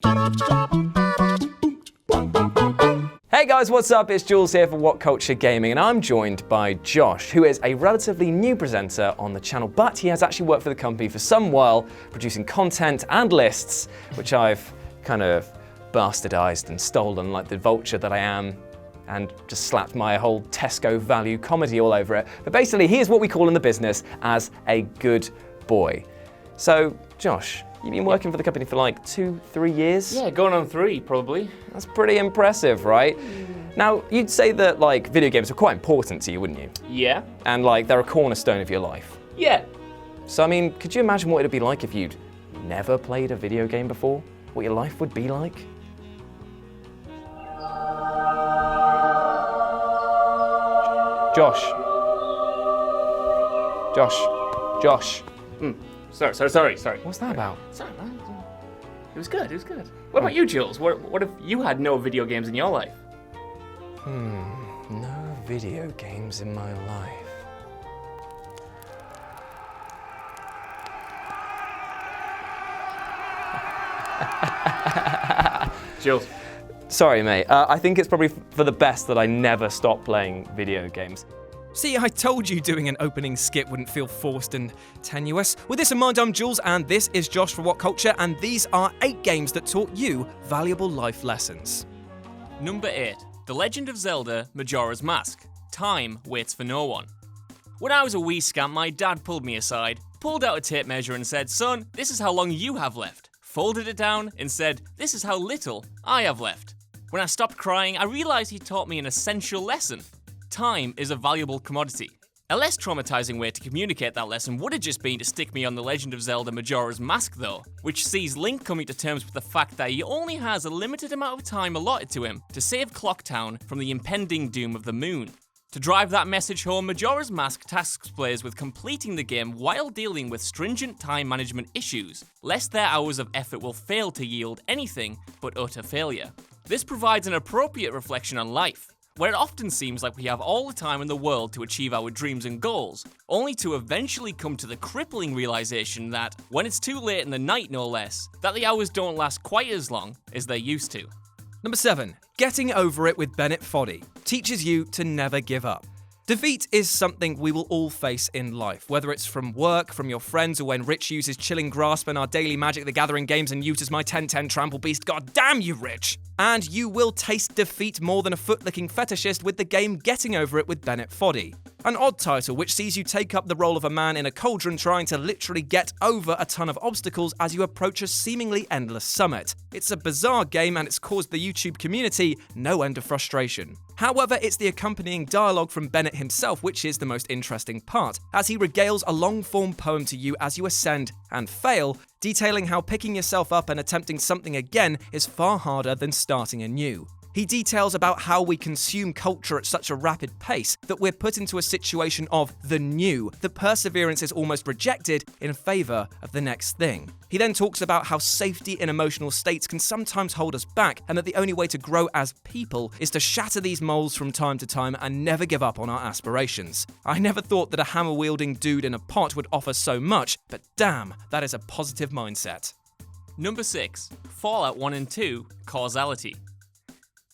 Hey guys, what's up? It's Jules here for What Culture Gaming, and I'm joined by Josh, who is a relatively new presenter on the channel, but he has actually worked for the company for some while, producing content and lists, which I've kind of bastardized and stolen like the vulture that I am, and just slapped my whole Tesco value comedy all over it. But basically, he is what we call in the business as a good boy. So, Josh, you've been working for the company for like 2-3 years? Yeah, going on 3, probably. That's pretty impressive, right? Now, you'd say that like video games are quite important to you, wouldn't you? Yeah. And like they're a cornerstone of your life. Yeah. So I mean, could you imagine what it'd be like if you'd never played a video game before? What your life would be like? Josh. Sorry. What's that about? Sorry, man. It was good. What about you, Jules? What if you had no video games in your life? No video games in my life. Jules. Sorry, mate. I think it's probably for the best that I never stop playing video games. See, I told you doing an opening skit wouldn't feel forced and tenuous. With this in mind, I'm Jules, and this is Josh for What Culture, and these are 8 games that taught you valuable life lessons. Number 8. The Legend of Zelda, Majora's Mask. Time waits for no one. When I was a wee scamp, my dad pulled me aside, pulled out a tape measure and said, "Son, this is how long you have left." Folded it down and said, "This is how little I have left." When I stopped crying, I realized he taught me an essential lesson. Time is a valuable commodity. A less traumatizing way to communicate that lesson would have just been to stick me on The Legend of Zelda Majora's Mask though, which sees Link coming to terms with the fact that he only has a limited amount of time allotted to him to save Clocktown from the impending doom of the moon. To drive that message home, Majora's Mask tasks players with completing the game while dealing with stringent time management issues, lest their hours of effort will fail to yield anything but utter failure. This provides an appropriate reflection on life, where it often seems like we have all the time in the world to achieve our dreams and goals, only to eventually come to the crippling realization that, when it's too late in the night no less, that the hours don't last quite as long as they used to. Number 7. Getting Over It with Bennett Foddy teaches you to never give up. Defeat is something we will all face in life, whether it's from work, from your friends, or when Rich uses Chilling Grasp and our daily Magic the Gathering games and uses my 10/10 Trample Beast. God damn you, Rich! And you will taste defeat more than a foot-licking fetishist with the game Getting Over It with Bennett Foddy. An odd title which sees you take up the role of a man in a cauldron trying to literally get over a ton of obstacles as you approach a seemingly endless summit. It's a bizarre game and it's caused the YouTube community no end of frustration. However, it's the accompanying dialogue from Bennett himself which is the most interesting part, as he regales a long-form poem to you as you ascend and fail, detailing how picking yourself up and attempting something again is far harder than starting anew. He details about how we consume culture at such a rapid pace that we're put into a situation of the new, that perseverance is almost rejected in favour of the next thing. He then talks about how safety in emotional states can sometimes hold us back, and that the only way to grow as people is to shatter these molds from time to time and never give up on our aspirations. I never thought that a hammer-wielding dude in a pot would offer so much, but damn, that is a positive mindset. Number 6. Fallout 1 and 2, Causality.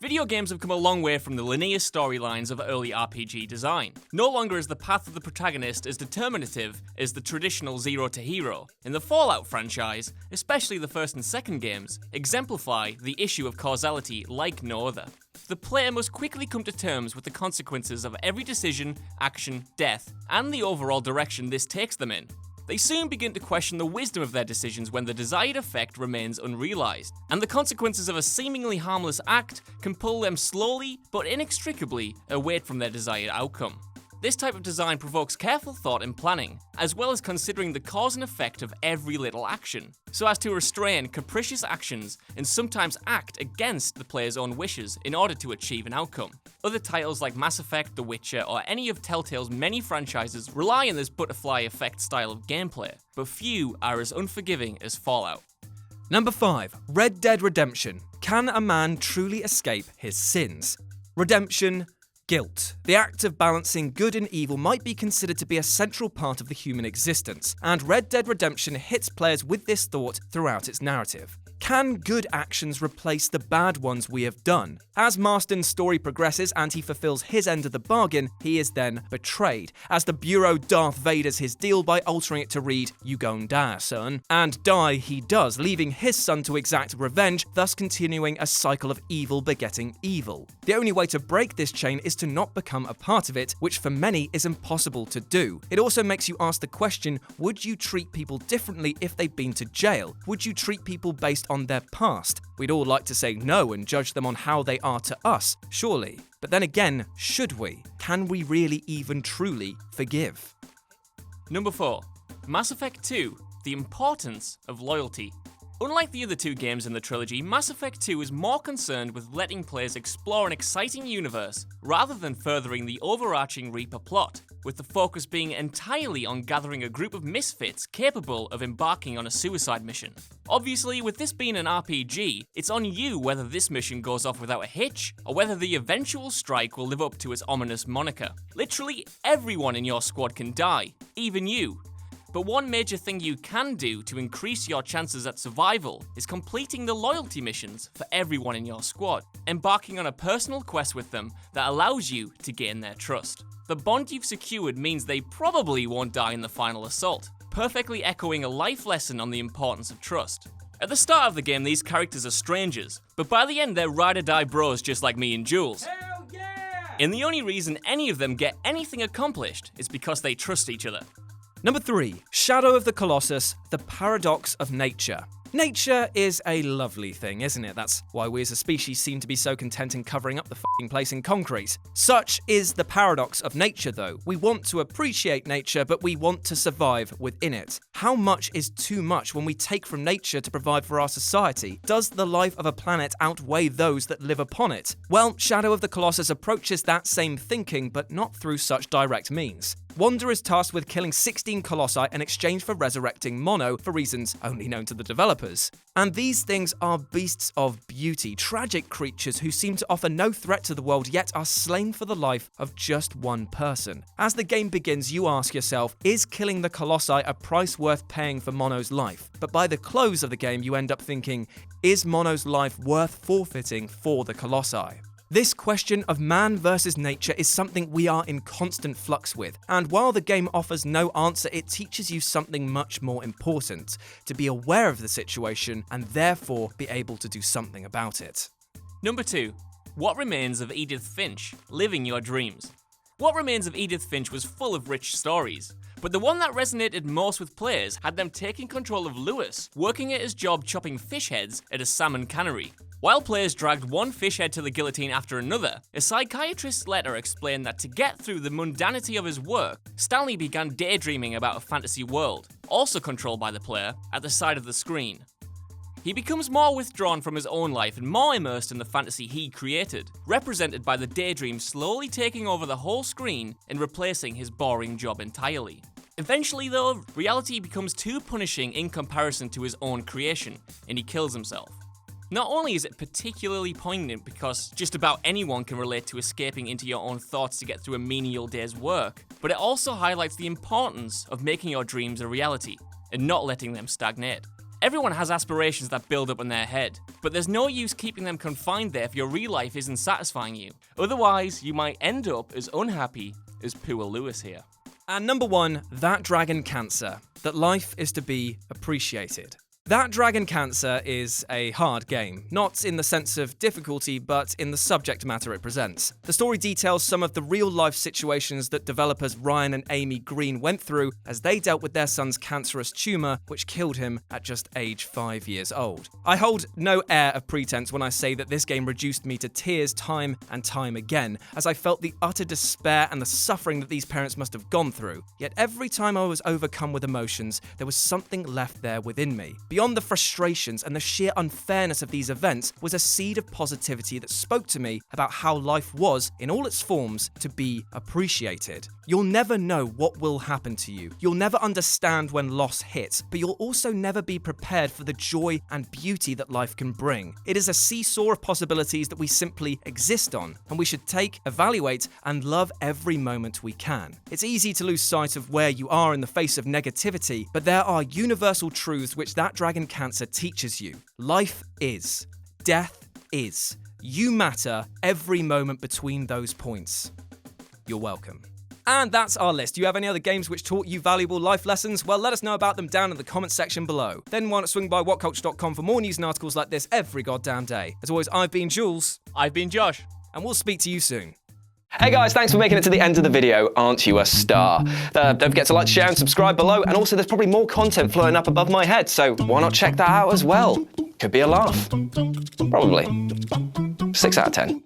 Video games have come a long way from the linear storylines of early RPG design. No longer is the path of the protagonist as determinative as the traditional zero to hero. In the Fallout franchise, especially the first and second games, exemplify the issue of causality like no other. The player must quickly come to terms with the consequences of every decision, action, death, and the overall direction this takes them in. They soon begin to question the wisdom of their decisions when the desired effect remains unrealized, and the consequences of a seemingly harmless act can pull them slowly but inextricably away from their desired outcome. This type of design provokes careful thought and planning, as well as considering the cause and effect of every little action, so as to restrain capricious actions and sometimes act against the player's own wishes in order to achieve an outcome. Other titles like Mass Effect, The Witcher, or any of Telltale's many franchises rely on this butterfly effect style of gameplay, but few are as unforgiving as Fallout. Number 5. Red Dead Redemption. Can a man truly escape his sins? Redemption. Guilt. The act of balancing good and evil might be considered to be a central part of the human existence, and Red Dead Redemption hits players with this thought throughout its narrative. Can good actions replace the bad ones we have done? As Marston's story progresses and he fulfills his end of the bargain, he is then betrayed, as the Bureau Darth Vaders his deal by altering it to read, "You gon' die, son." And die he does, leaving his son to exact revenge, thus continuing a cycle of evil begetting evil. The only way to break this chain is to not become a part of it, which for many is impossible to do. It also makes you ask the question, would you treat people differently if they've been to jail? Would you treat people based on their past? We'd all like to say no and judge them on how they are to us, surely. But then again, should we? Can we really even truly forgive? Number 4. Mass Effect 2. The Importance of Loyalty. Unlike the other two games in the trilogy, Mass Effect 2 is more concerned with letting players explore an exciting universe, rather than furthering the overarching Reaper plot, with the focus being entirely on gathering a group of misfits capable of embarking on a suicide mission. Obviously, with this being an RPG, it's on you whether this mission goes off without a hitch, or whether the eventual strike will live up to its ominous moniker. Literally everyone in your squad can die, even you. But one major thing you can do to increase your chances at survival is completing the loyalty missions for everyone in your squad, embarking on a personal quest with them that allows you to gain their trust. The bond you've secured means they probably won't die in the final assault, perfectly echoing a life lesson on the importance of trust. At the start of the game, these characters are strangers, but by the end they're ride-or-die bros just like me and Jules. Hell yeah! And the only reason any of them get anything accomplished is because they trust each other. Number 3. Shadow of the Colossus, the Paradox of Nature. Nature is a lovely thing, isn't it? That's why we as a species seem to be so content in covering up the f***ing place in concrete. Such is the paradox of nature, though. We want to appreciate nature, but we want to survive within it. How much is too much when we take from nature to provide for our society? Does the life of a planet outweigh those that live upon it? Well, Shadow of the Colossus approaches that same thinking, but not through such direct means. Wander is tasked with killing 16 colossi in exchange for resurrecting Mono for reasons only known to the developers. And these things are beasts of beauty, tragic creatures who seem to offer no threat to the world yet are slain for the life of just one person. As the game begins, you ask yourself, is killing the colossi a price worth paying for Mono's life? But by the close of the game, you end up thinking, is Mono's life worth forfeiting for the colossi? This question of man versus nature is something we are in constant flux with, and while the game offers no answer, it teaches you something much more important: to be aware of the situation and therefore be able to do something about it. Number 2. What Remains of Edith Finch? Living Your Dreams. What Remains of Edith Finch was full of rich stories, but the one that resonated most with players had them taking control of Lewis, working at his job chopping fish heads at a salmon cannery. While players dragged one fish head to the guillotine after another, a psychiatrist's letter explained that to get through the mundanity of his work, Stanley began daydreaming about a fantasy world, also controlled by the player, at the side of the screen. He becomes more withdrawn from his own life and more immersed in the fantasy he created, represented by the daydream slowly taking over the whole screen and replacing his boring job entirely. Eventually though, reality becomes too punishing in comparison to his own creation, and he kills himself. Not only is it particularly poignant because just about anyone can relate to escaping into your own thoughts to get through a menial day's work, but it also highlights the importance of making your dreams a reality and not letting them stagnate. Everyone has aspirations that build up in their head, but there's no use keeping them confined there if your real life isn't satisfying you. Otherwise, you might end up as unhappy as poor Lewis here. And number 1, That Dragon Cancer, that life is to be appreciated. That Dragon Cancer is a hard game, not in the sense of difficulty, but in the subject matter it presents. The story details some of the real-life situations that developers Ryan and Amy Green went through as they dealt with their son's cancerous tumour, which killed him at just age 5 years old. I hold no air of pretense when I say that this game reduced me to tears time and time again, as I felt the utter despair and the suffering that these parents must have gone through. Yet every time I was overcome with emotions, there was something left there within me. Beyond the frustrations and the sheer unfairness of these events was a seed of positivity that spoke to me about how life was, in all its forms, to be appreciated. You'll never know what will happen to you. You'll never understand when loss hits, but you'll also never be prepared for the joy and beauty that life can bring. It is a seesaw of possibilities that we simply exist on, and we should take, evaluate, and love every moment we can. It's easy to lose sight of where you are in the face of negativity, but there are universal truths which that dragon cancer teaches you. Life is. Death is. You matter every moment between those points. You're welcome. And that's our list. Do you have any other games which taught you valuable life lessons? Well, let us know about them down in the comments section below. Then why not swing by whatculture.com for more news and articles like this every goddamn day. As always, I've been Jules. I've been Josh. And we'll speak to you soon. Hey guys, thanks for making it to the end of the video. Aren't you a star? Don't forget to like, share and subscribe below. And also there's probably more content floating up above my head, so why not check that out as well? Could be a laugh. Probably. 6 out of 10.